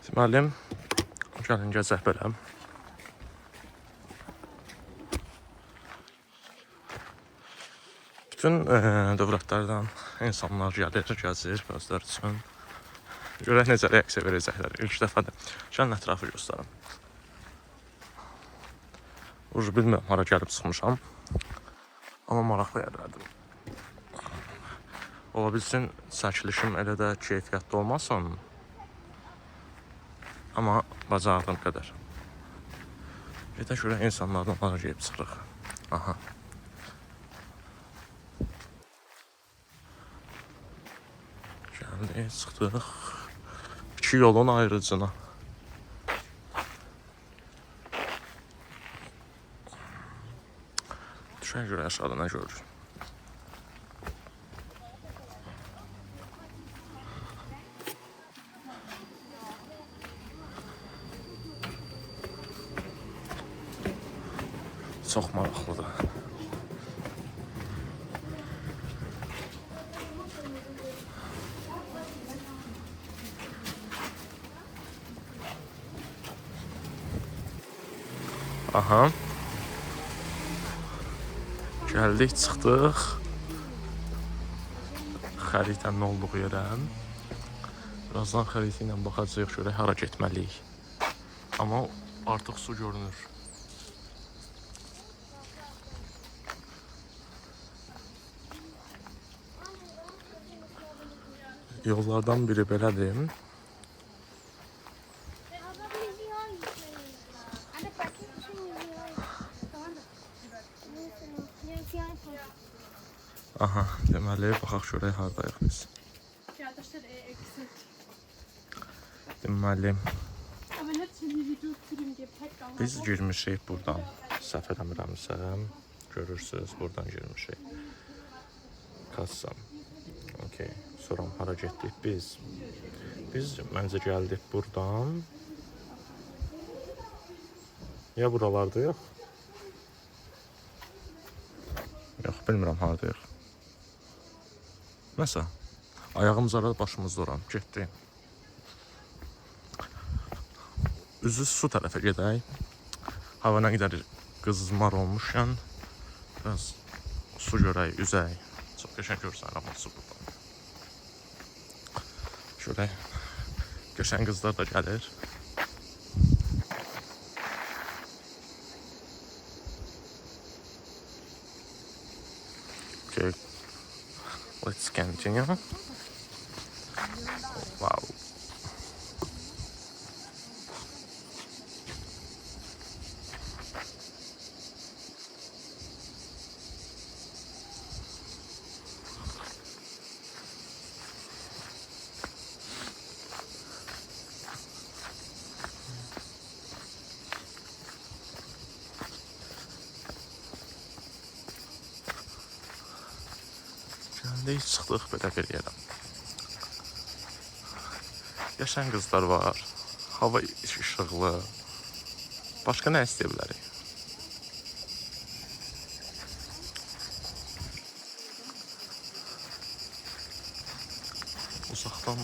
Deməli, gəlin gəzək belə. Bütün dövlətlərdən insanlar gəlir, gəzir özləri üçün. Görək necə reaksiya verəcəklər. İlk dəfədir. Gəlin ətrafı göstərim. Ucu bilmirəm, hara gəlib çıxmışam. Amma maraqlı yerlərdir. Ola bilsin, çəkilişim elə də keyfiyyətli olmasın. Amma bacardığım qədər. Gedək görək insanlardan hara gəlib çıxırıq. Aha. Gəldik, çıxdıq. İki yolun ayrıcına. Düşək görə aşağıda nə görürük. Çox maraqlıdır. Aha. Gəldik, çıxdıq. Xəritənin olduğu yerə. Birazdan xəritə ilə baxacağıq, görək hara getməliyik. Amma artıq su görünür. Yollardan biri belədir. Aha, deməli, baxaq görək haradayıq biz. Deməli, biz girmişik buradan, səhv eləmirəmsə, görürsünüz, buradan girmişik. Kassa. Okey, sonra hara getdik biz? Biz məncə gəldik buradan. Ya buralarda yox? Yox, bilmirəm haradayıq. Nəsə, ayağımız arada başımızda oram, getdik. Üzü su tərəfə gedək. Hava nə qədər qızmar olmuşkən, biraz su görək, üzək. Çox qəşəng görsən, amma su buradan. Görək, qəşəng qızlar da gəlir. Okay, let's continue. Wow. Gəldik, çıxdıq belə bir yerə. Qəşəng qızlar var, hava işıqlı. Başqa nə istəyə bilərik? Uzaqdan